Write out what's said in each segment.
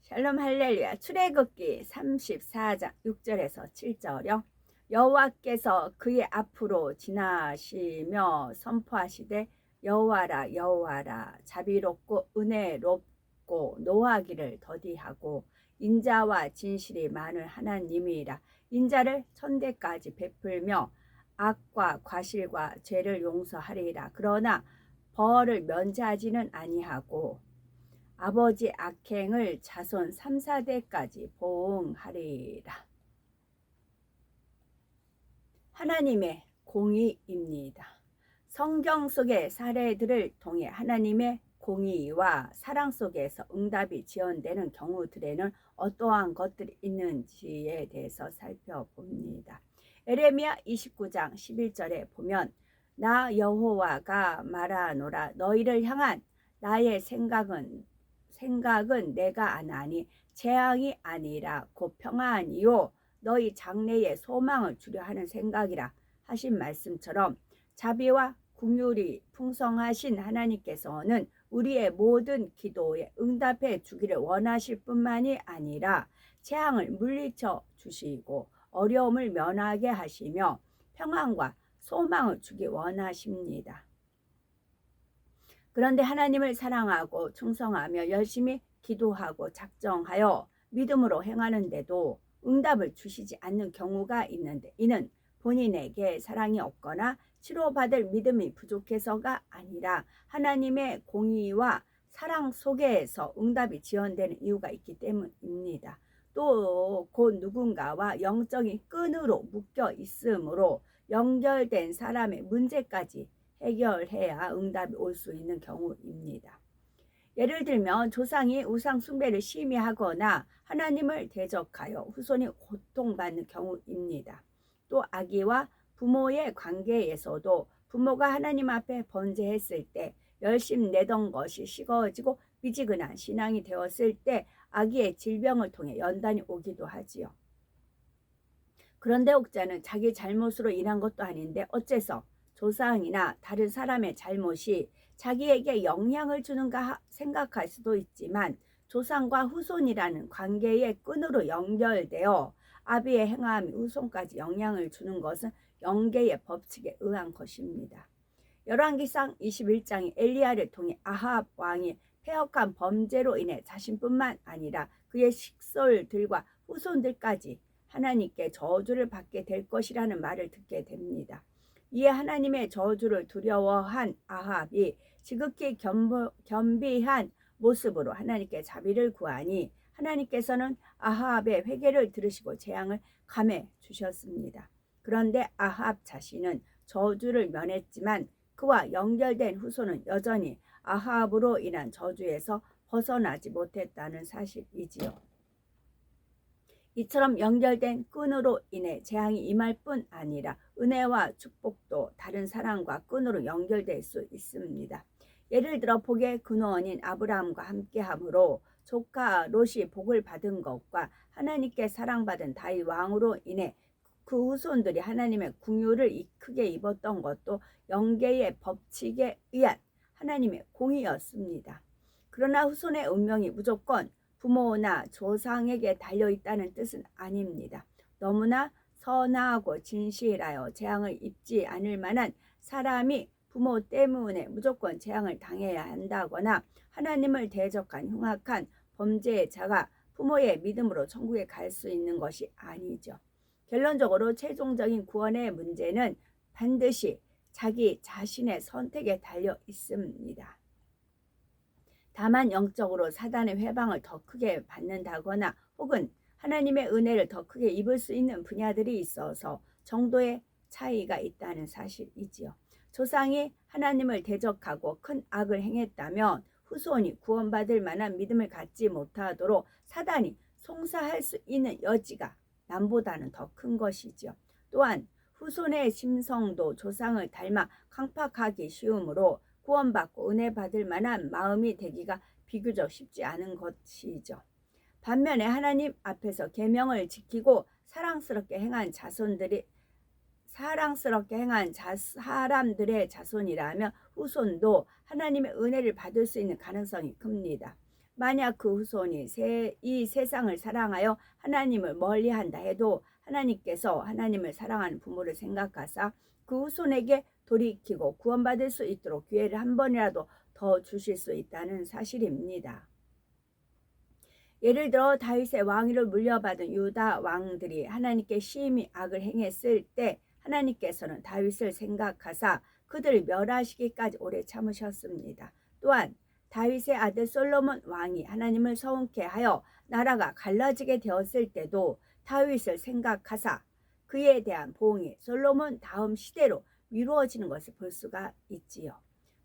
샬롬 할렐루야. 출애굽기 34장 6절에서 7절요. 여호와께서 그의 앞으로 지나시며 선포하시되 여호와라 여호와라 자비롭고 은혜롭고 노하기를 더디하고 인자와 진실이 많은 하나님이라. 인자를 천대까지 베풀며 악과 과실과 죄를 용서하리라. 그러나 벌을 면제하지는 아니하고 아버지 악행을 자손 3, 4대까지 보응하리라. 하나님의 공의입니다. 성경 속의 사례들을 통해 하나님의 공의와 사랑 속에서 응답이 지연되는 경우들에는 어떠한 것들이 있는지에 대해서 살펴봅니다. 에레미야 29장 11절에 보면 나 여호와가 말하노라 너희를 향한 나의 생각은 내가 아나니 재앙이 아니라 곧 평안이요 너희 장래에 소망을 주려 하는 생각이라 하신 말씀처럼 자비와 긍휼이 풍성하신 하나님께서는 우리의 모든 기도에 응답해 주기를 원하실 뿐만이 아니라 재앙을 물리쳐 주시고 어려움을 면하게 하시며 평안과 소망을 주기 원하십니다. 그런데 하나님을 사랑하고 충성하며 열심히 기도하고 작정하여 믿음으로 행하는데도 응답을 주시지 않는 경우가 있는데 이는 본인에게 사랑이 없거나 치료받을 믿음이 부족해서가 아니라 하나님의 공의와 사랑 속에서 응답이 지연되는 이유가 있기 때문입니다. 또 곧 누군가와 영적인 끈으로 묶여 있으므로 연결된 사람의 문제까지 해결해야 응답이 올 수 있는 경우입니다. 예를 들면 조상이 우상 숭배를 심히 하거나 하나님을 대적하여 후손이 고통받는 경우입니다. 또 아기와 부모의 관계에서도 부모가 하나님 앞에 번제했을 때 열심 내던 것이 식어지고 미지근한 신앙이 되었을 때 아기의 질병을 통해 연단이 오기도 하지요. 그런데 혹자는 자기 잘못으로 인한 것도 아닌데 어째서 조상이나 다른 사람의 잘못이 자기에게 영향을 주는가 생각할 수도 있지만 조상과 후손이라는 관계의 끈으로 연결되어 아비의 행함이 후손까지 영향을 주는 것은 영계의 법칙에 의한 것입니다. 열왕기상 21장이 엘리야를 통해 아합 왕이 폐역한 범죄로 인해 자신뿐만 아니라 그의 식솔들과 후손들까지 하나님께 저주를 받게 될 것이라는 말을 듣게 됩니다. 이에 하나님의 저주를 두려워한 아합이 지극히 겸비한 모습으로 하나님께 자비를 구하니 하나님께서는 아합의 회개를 들으시고 재앙을 감해 주셨습니다. 그런데 아합 자신은 저주를 면했지만 그와 연결된 후손은 여전히 아합으로 인한 저주에서 벗어나지 못했다는 사실이지요. 이처럼 연결된 끈으로 인해 재앙이 임할 뿐 아니라 은혜와 축복도 다른 사랑과 끈으로 연결될 수 있습니다. 예를 들어 복의 근원인 아브라함과 함께함으로 조카 롯이 복을 받은 것과 하나님께 사랑받은 다윗 왕으로 인해 그 후손들이 하나님의 긍휼을 크게 입었던 것도 영계의 법칙에 의한 하나님의 공의였습니다. 그러나 후손의 운명이 무조건 부모나 조상에게 달려있다는 뜻은 아닙니다. 너무나 선하고 진실하여 재앙을 입지 않을 만한 사람이 부모 때문에 무조건 재앙을 당해야 한다거나 하나님을 대적한 흉악한 범죄자가 부모의 믿음으로 천국에 갈 수 있는 것이 아니죠. 결론적으로 최종적인 구원의 문제는 반드시 자기 자신의 선택에 달려 있습니다. 다만 영적으로 사단의 회방을 더 크게 받는다거나 혹은 하나님의 은혜를 더 크게 입을 수 있는 분야들이 있어서 정도의 차이가 있다는 사실이지요. 조상이 하나님을 대적하고 큰 악을 행했다면 후손이 구원받을 만한 믿음을 갖지 못하도록 사단이 송사할 수 있는 여지가 남보다는 더 큰 것이죠. 또한 후손의 심성도 조상을 닮아 강팍하기 쉬우므로 구원받고 은혜 받을 만한 마음이 되기가 비교적 쉽지 않은 것이죠. 반면에 하나님 앞에서 계명을 지키고 사랑스럽게 행한 사람들의 자손이라면 후손도 하나님의 은혜를 받을 수 있는 가능성이 큽니다. 만약 그 후손이 이 세상을 사랑하여 하나님을 멀리한다 해도 하나님께서 하나님을 사랑하는 부모를 생각하사 그 후손에게 돌이키고 구원받을 수 있도록 기회를 한 번이라도 더 주실 수 있다는 사실입니다. 예를 들어 다윗의 왕위를 물려받은 유다 왕들이 하나님께 심히 악을 행했을 때 하나님께서는 다윗을 생각하사 그들을 멸하시기까지 오래 참으셨습니다. 또한 다윗의 아들 솔로몬 왕이 하나님을 서운케 하여 나라가 갈라지게 되었을 때도 다윗을 생각하사 그에 대한 보응이 솔로몬 다음 시대로 미루어지는 것을 볼 수가 있지요.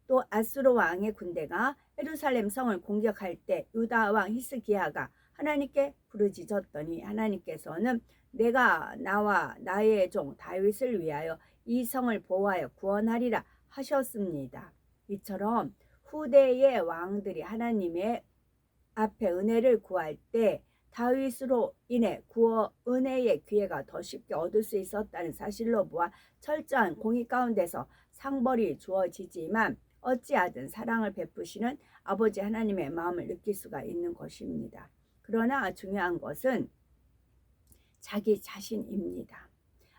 또 아수르 왕의 군대가 예루살렘 성을 공격할 때 유다 왕 히스기야가 하나님께 부르짖었더니 하나님께서는 내가 나와 나의 종 다윗을 위하여 이 성을 보호하여 구원하리라 하셨습니다. 이처럼 후대의 왕들이 하나님의 앞에 은혜를 구할 때 다윗으로 인해 은혜의 기회가 더 쉽게 얻을 수 있었다는 사실로 보아 철저한 공의 가운데서 상벌이 주어지지만 어찌하든 사랑을 베푸시는 아버지 하나님의 마음을 느낄 수가 있는 것입니다. 그러나 중요한 것은 자기 자신입니다.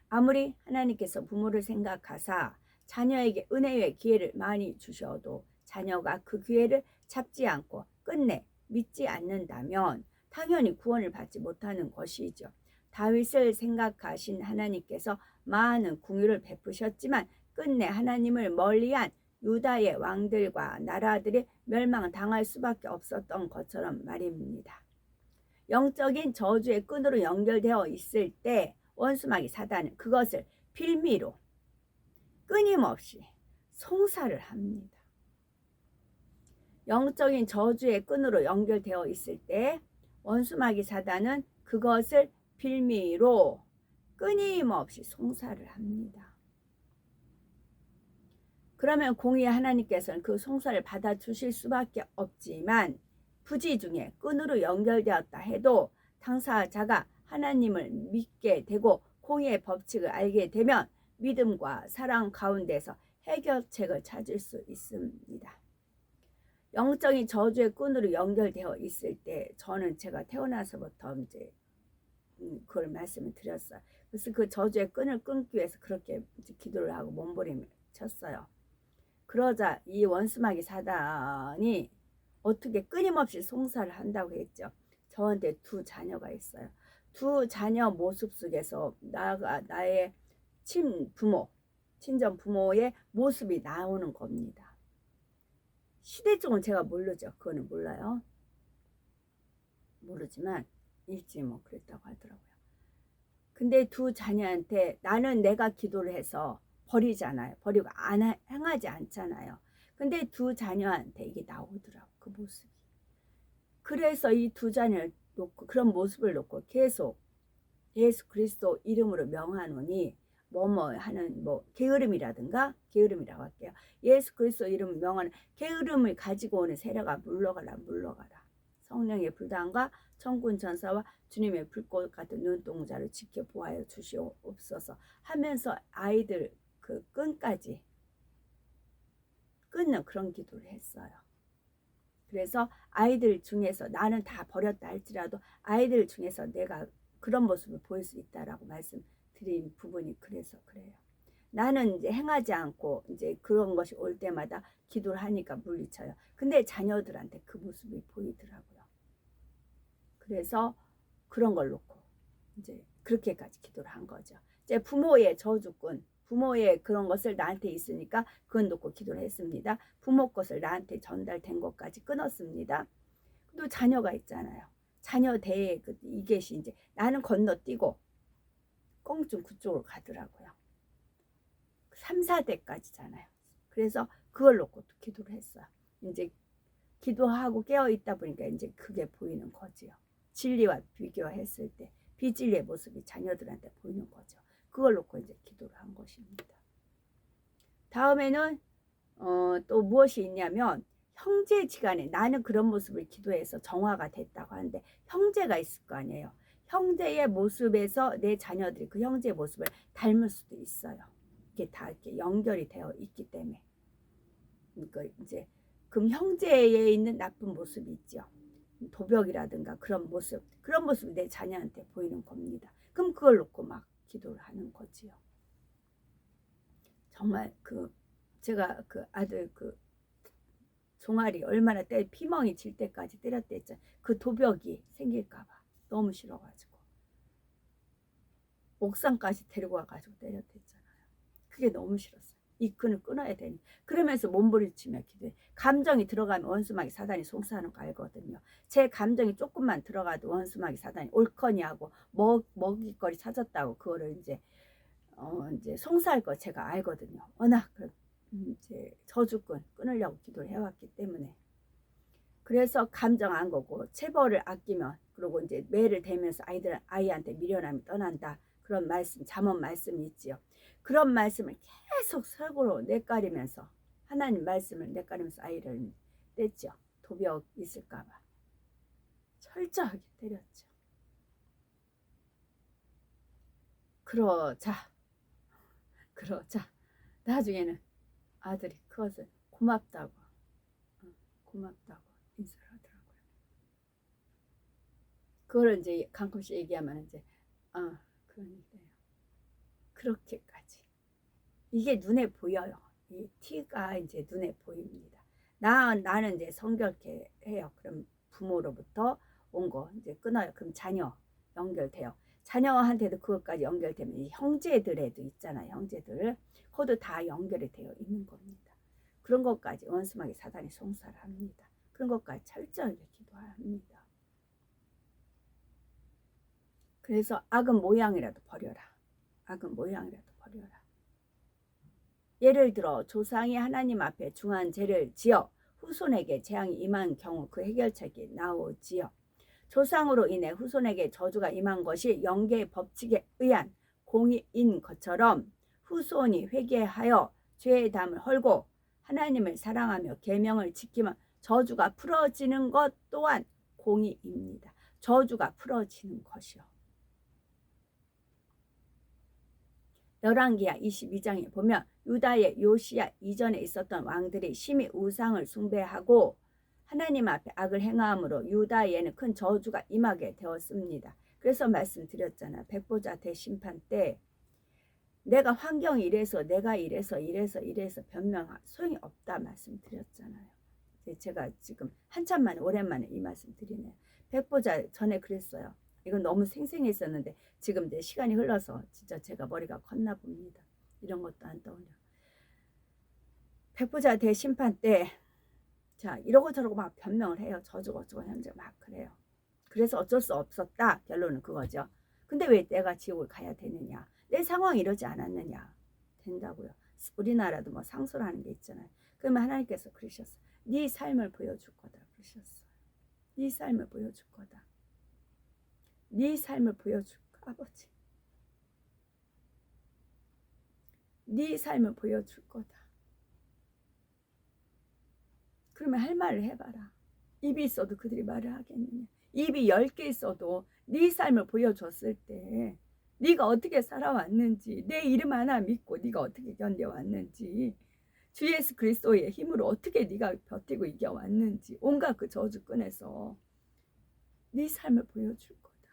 아무리 하나님께서 부모를 생각하사 자녀에게 은혜의 기회를 많이 주셔도 자녀가 그 기회를 잡지 않고 끝내 믿지 않는다면 당연히 구원을 받지 못하는 것이죠. 다윗을 생각하신 하나님께서 많은 긍휼을 베푸셨지만 끝내 하나님을 멀리한 유다의 왕들과 나라들이 멸망당할 수밖에 없었던 것처럼 말입니다. 영적인 저주의 끈으로 연결되어 있을 때 원수마귀 사단은 그것을 빌미로 끊임없이 송사를 합니다. 영적인 저주의 끈으로 연결되어 있을 때 원수마귀 사단은 그것을 빌미로 끊임없이 송사를 합니다. 그러면 공의의 하나님께서는 그 송사를 받아주실 수밖에 없지만 부지 중에 끈으로 연결되었다 해도 당사자가 하나님을 믿게 되고 공의의 법칙을 알게 되면 믿음과 사랑 가운데서 해결책을 찾을 수 있습니다. 영적인 저주의 끈으로 연결되어 있을 때 저는 제가 태어나서부터 이제 그걸 말씀을 드렸어요. 그래서 그 저주의 끈을 끊기 위해서 그렇게 기도를 하고 몸부림을 쳤어요. 그러자 이 원수마귀 사단이 어떻게 끊임없이 송사를 한다고 했죠. 저한테 두 자녀가 있어요. 두 자녀 모습 속에서 나의 친정 부모의 모습이 나오는 겁니다. 시대적은 제가 모르죠. 그거는 몰라요. 모르지만 일찍 뭐 그랬다고 하더라고요. 근데 두 자녀한테 나는 내가 기도를 해서 버리잖아요. 버리고 행하지 않잖아요. 근데 두 자녀한테 이게 나오더라고, 그 모습이. 그래서 이 두 자녀를 놓고 그런 모습을 놓고 계속 예수 그리스도 이름으로 명하노니 뭐뭐 하는 뭐 게으름이라든가 게으름이라고 할게요. 예수 그리스도 이름을 명하는 게으름을 가지고 오는 세력아 물러가라 물러가라. 성령의 불단과 천군 천사와 주님의 불꽃 같은 눈동자를 지켜보아여 주시옵소서 하면서 아이들 그 끈까지 끊는 그런 기도를 했어요. 그래서 아이들 중에서 나는 다 버렸다 할지라도 아이들 중에서 내가 그런 모습을 보일 수 있다라고 말씀드린 부분이 그래서 그래요. 나는 이제 행하지 않고 이제 그런 것이 올 때마다 기도를 하니까 물리쳐요. 근데 자녀들한테 그 모습이 보이더라고요. 그래서 그런 걸 놓고 이제 그렇게까지 기도를 한 거죠. 이제 부모의 저주꾼, 부모의 그런 것을 나한테 있으니까 그건 놓고 기도를 했습니다. 부모 것을 나한테 전달된 것까지 끊었습니다. 또 자녀가 있잖아요. 자녀 대에 이것이 이제 나는 건너뛰고 꽁충 그쪽으로 가더라고요. 3, 4대까지잖아요. 그래서 그걸 놓고 또 기도를 했어요. 이제 기도하고 깨어 있다 보니까 이제 그게 보이는 거지요. 진리와 비교했을 때 비진리의 모습이 자녀들한테 보이는 거죠. 그걸 놓고 이제 기도를 한 것입니다. 다음에는 또 무엇이 있냐면 형제지간에 나는 그런 모습을 기도해서 정화가 됐다고 하는데 형제가 있을 거 아니에요. 형제의 모습에서 내 자녀들이 그 형제의 모습을 닮을 수도 있어요. 이게 다 이렇게 연결이 되어 있기 때문에. 그러니까 이제 그럼 형제에 있는 나쁜 모습이 있죠. 도벽이라든가 그런 모습이 내 자녀한테 보이는 겁니다. 그럼 그걸 놓고 막 기도를 하는 거지요. 정말 제가 그 아들 종아리 얼마나 피멍이 질 때까지 때렸다 했잖아요. 그 도벽이 생길까봐 너무 싫어가지고 옥상까지 데리고 와가지고 때렸댔잖아요. 그게 너무 싫었어요. 이 끈을 끊어야 되니. 그러면서 몸부림치며 기도해. 감정이 들어가면 원수마귀 사단이 송사하는 거 알거든요. 제 감정이 조금만 들어가도 원수마귀 사단이 옳거니 하고 먹이거리 찾았다고 그거를 이제 송사할 거 제가 알거든요. 워낙 이제 저주꾼 끊으려고 기도를 해왔기 때문에. 그래서 감정 안 거고 체벌을 아끼면, 그리고 이제 매를 대면서 아이한테 미련함이 떠난다. 그런 말씀, 잠언 말씀이 있지요. 그런 말씀을 계속 속으로 내까리면서, 하나님 말씀을 내까리면서 아이를 뗐죠. 도벽 있을까봐 철저하게 때렸죠. 그러자 나중에는 아들이 그것을 고맙다고 인사를 하더라고요. 그걸 이제 가끔씩 얘기하면 이제 그러니까요. 그렇게까지 이게 눈에 보여요. 이 티가 이제 눈에 보입니다. 나는 이제 성결케 해요. 그럼 부모로부터 온 거 이제 끊어요. 그럼 자녀 연결돼요. 자녀한테도 그것까지 연결되면 형제들에도 있잖아요. 형제들 그것도 다 연결이 되어 있는 겁니다. 그런 것까지 원수마귀 사단이 송사를 합니다. 그런 것까지 철저하게 기도합니다. 그래서 악은 모양이라도 버려라. 악은 모양이라도 버려라. 예를 들어 조상이 하나님 앞에 중한 죄를 지어 후손에게 재앙이 임한 경우 그 해결책이 나오지요. 조상으로 인해 후손에게 저주가 임한 것이 영계의 법칙에 의한 공의인 것처럼 후손이 회개하여 죄의 담을 헐고 하나님을 사랑하며 계명을 지키면 저주가 풀어지는 것 또한 공의입니다. 저주가 풀어지는 것이요. 열왕기하 22장에 보면 유다의 요시야 이전에 있었던 왕들이 심히 우상을 숭배하고 하나님 앞에 악을 행함으로 유다에는 큰 저주가 임하게 되었습니다. 그래서 말씀드렸잖아. 백보자 대심판 때 내가 환경이 이래서 내가 이래서 변명할 소용이 없다 말씀드렸잖아요. 제가 지금 한참 만에 오랜만에 이 말씀 드리네요. 백보자 전에 그랬어요. 이건 너무 생생했었는데 지금 내 시간이 흘러서 진짜 제가 머리가 컸나 봅니다. 이런 것도 안 떠올려. 백보자 대심판 때 자 이러고 저러고 막 변명을 해요. 저주고 현재 막 그래요. 그래서 어쩔 수 없었다. 결론은 그거죠. 근데 왜 내가 지옥을 가야 되느냐. 내 상황이 이러지 않았느냐. 된다고요. 우리나라도 뭐 상소라는 게 있잖아요. 그러면 하나님께서 그러셨어요. 네 삶을 보여줄 거다 그러셨어요. 네 삶을 보여줄 거다. 네 삶을 보여줄 거다. 아버지. 네 삶을 보여줄 거다. 그러면 할 말을 해봐라. 입이 있어도 그들이 말을 하겠느냐. 입이 10개 있어도 네 삶을 보여줬을 때 네가 어떻게 살아왔는지, 내 이름 하나 믿고 네가 어떻게 견뎌왔는지, 주 예수 그리스도의 힘으로 어떻게 네가 버티고 이겨왔는지, 온갖 그 저주권에서 네 삶을 보여줄 거다.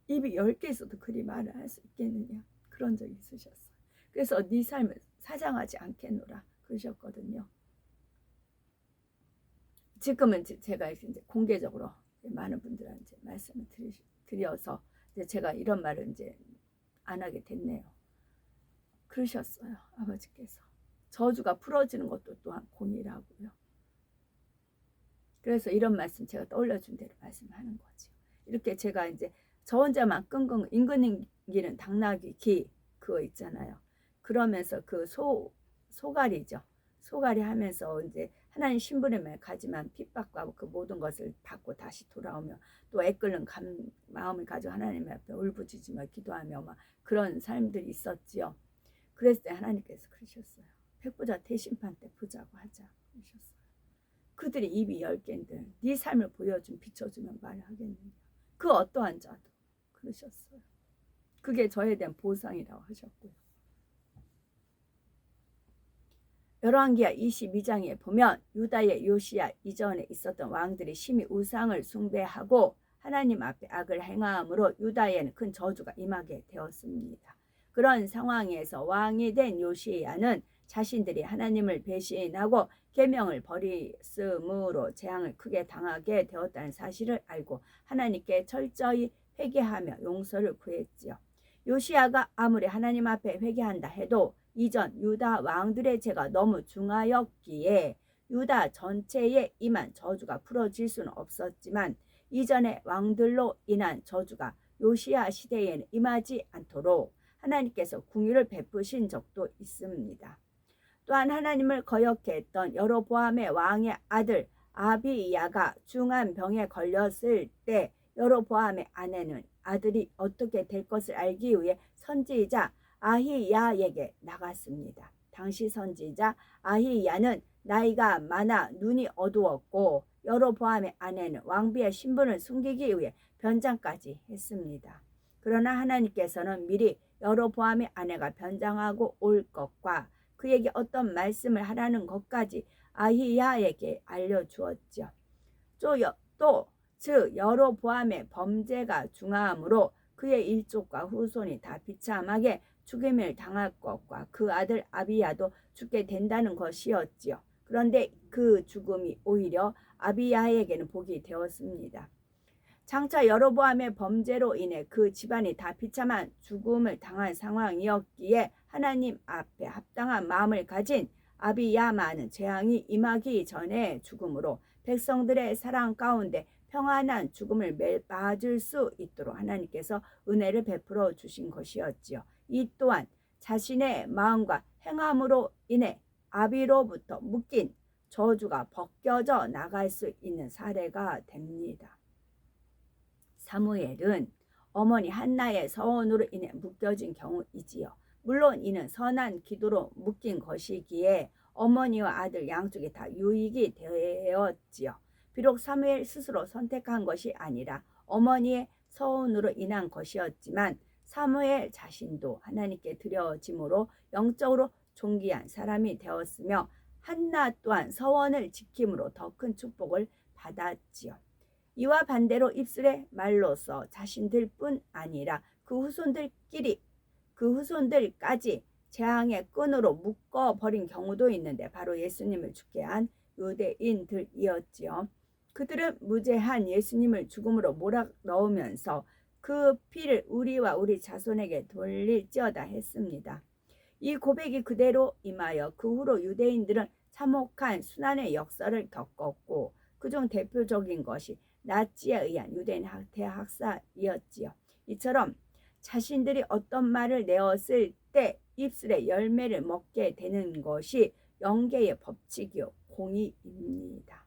입이 10개 있어도 그리 말을 할 수 있겠느냐. 그런 적이 있으셨어요. 그래서 네 삶을 사장하지 않겠노라 그러셨거든요. 지금은 제가 이제 공개적으로 많은 분들한테 말씀을 드려서 제가 이런 말을 이제 안 하게 됐네요. 그러셨어요. 아버지께서. 저주가 풀어지는 것도 또한 공이라고요. 그래서 이런 말씀 제가 떠올려준 대로 말씀하는 거죠. 이렇게 제가 이제 저 혼자만 끙끙 임금님기는 당나귀 기 그거 있잖아요. 그러면서 그 소갈이죠. 소갈이 하면서 이제 하나님 신부름을 가지만 핍박과 그 모든 것을 받고 다시 돌아오며 또 애끓는 마음을 가지고 하나님 앞에 울부짖으며 기도하며 막 그런 삶들이 있었지요. 그랬을 때 하나님께서 그러셨어요. 백보자 대심판 때 보자고 하자 그러셨어요. 그들이 입이 10개인데 네 삶을 보여주면 비춰주면 말을 하겠느냐. 그 어떠한 자도 그러셨어요. 그게 저에 대한 보상이라고 하셨고요. 열왕기하 22장에 보면 유다의 요시야 이전에 있었던 왕들이 심히 우상을 숭배하고 하나님 앞에 악을 행함으로 유다에는 큰 저주가 임하게 되었습니다. 그런 상황에서 왕이 된 요시야는 자신들이 하나님을 배신하고 계명을 버렸으므로 재앙을 크게 당하게 되었다는 사실을 알고 하나님께 철저히 회개하며 용서를 구했지요. 요시야가 아무리 하나님 앞에 회개한다 해도 이전 유다 왕들의 죄가 너무 중하였기에 유다 전체에 임한 저주가 풀어질 수는 없었지만 이전의 왕들로 인한 저주가 요시야 시대에는 임하지 않도록 하나님께서 궁유를 베푸신 적도 있습니다. 또한 하나님을 거역했던 여로보암의 왕의 아들 아비야가 중한 병에 걸렸을 때 여로보암의 아내는 아들이 어떻게 될 것을 알기 위해 선지자 아히야에게 나갔습니다. 당시 선지자 아히야는 나이가 많아 눈이 어두웠고 여로보암의 아내는 왕비의 신분을 숨기기 위해 변장까지 했습니다. 그러나 하나님께서는 미리 여로보암의 아내가 변장하고 올 것과 그에게 어떤 말씀을 하라는 것까지 아히야에게 알려주었죠. 즉 여로보암의 범죄가 중하므로 그의 일족과 후손이 다 비참하게 죽임을 당할 것과 그 아들 아비야도 죽게 된다는 것이었지요. 그런데 그 죽음이 오히려 아비야에게는 복이 되었습니다. 장차 여로보암의 범죄로 인해 그 집안이 다 비참한 죽음을 당한 상황이었기에 하나님 앞에 합당한 마음을 가진 아비야만은 재앙이 임하기 전에 죽음으로 백성들의 사랑 가운데 평안한 죽음을 맞을 수 있도록 하나님께서 은혜를 베풀어 주신 것이었지요. 이 또한 자신의 마음과 행함으로 인해 아비로부터 묶인 저주가 벗겨져 나갈 수 있는 사례가 됩니다. 사무엘은 어머니 한나의 서원으로 인해 묶여진 경우이지요. 물론 이는 선한 기도로 묶인 것이기에 어머니와 아들 양쪽에 다 유익이 되었지요. 비록 사무엘 스스로 선택한 것이 아니라 어머니의 서원으로 인한 것이었지만 사무엘 자신도 하나님께 드려짐으로 영적으로 존귀한 사람이 되었으며 한나 또한 서원을 지킴으로 더 큰 축복을 받았지요. 이와 반대로 입술의 말로써 자신들뿐 아니라 그 후손들까지 재앙의 끈으로 묶어버린 경우도 있는데 바로 예수님을 죽게 한 유대인들이었지요. 그들은 무죄한 예수님을 죽음으로 몰아넣으면서 그 피를 우리와 우리 자손에게 돌릴지어다 했습니다. 이 고백이 그대로 임하여 그 후로 유대인들은 참혹한 순환의 역사를 겪었고 그중 대표적인 것이 나치에 의한 유대인 대학살이었지요. 이처럼 자신들이 어떤 말을 내었을 때 입술의 열매를 먹게 되는 것이 영계의 법칙이요 공의입니다.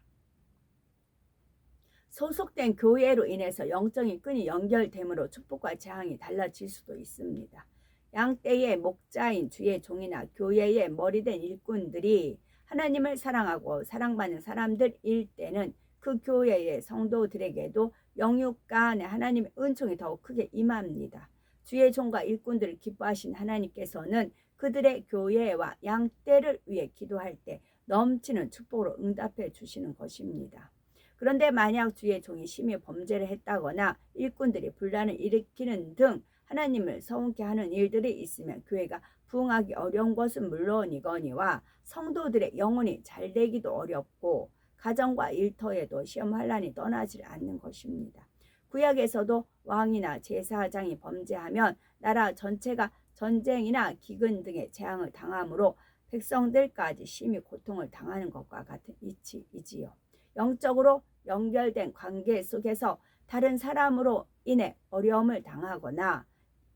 소속된 교회로 인해서 영적인 끈이 연결되므로 축복과 재앙이 달라질 수도 있습니다. 양떼의 목자인 주의 종이나 교회의 머리된 일꾼들이 하나님을 사랑하고 사랑받는 사람들일 때는 그 교회의 성도들에게도 영육간의 하나님의 은총이 더욱 크게 임합니다. 주의 종과 일꾼들을 기뻐하신 하나님께서는 그들의 교회와 양떼를 위해 기도할 때 넘치는 축복으로 응답해 주시는 것입니다. 그런데 만약 주의 종이 심히 범죄를 했다거나 일꾼들이 분란을 일으키는 등 하나님을 서운케 하는 일들이 있으면 교회가 부흥하기 어려운 것은 물론이거니와 성도들의 영혼이 잘되기도 어렵고 가정과 일터에도 시험 환란이 떠나질 않는 것입니다. 구약에서도 왕이나 제사장이 범죄하면 나라 전체가 전쟁이나 기근 등의 재앙을 당하므로 백성들까지 심히 고통을 당하는 것과 같은 이치이지요. 영적으로 연결된 관계 속에서 다른 사람으로 인해 어려움을 당하거나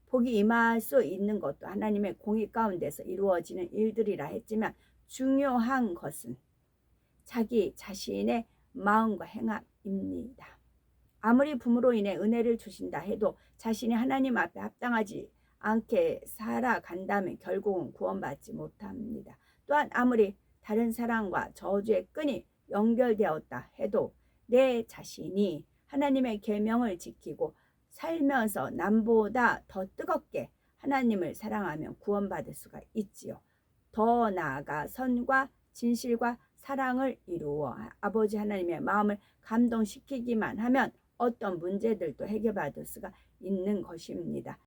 복이 임할 수 있는 것도 하나님의 공의 가운데서 이루어지는 일들이라 했지만 중요한 것은 자기 자신의 마음과 행함입니다. 아무리 부모로 인해 은혜를 주신다 해도 자신이 하나님 앞에 합당하지 않게 살아간다면 결국은 구원받지 못합니다. 또한 아무리 다른 사람과 저주의 끈이 연결되었다 해도 내 자신이 하나님의 계명을 지키고 살면서 남보다 더 뜨겁게 하나님을 사랑하면 구원받을 수가 있지요. 더 나아가 선과 진실과 사랑을 이루어 아버지 하나님의 마음을 감동시키기만 하면 어떤 문제들도 해결받을 수가 있는 것입니다.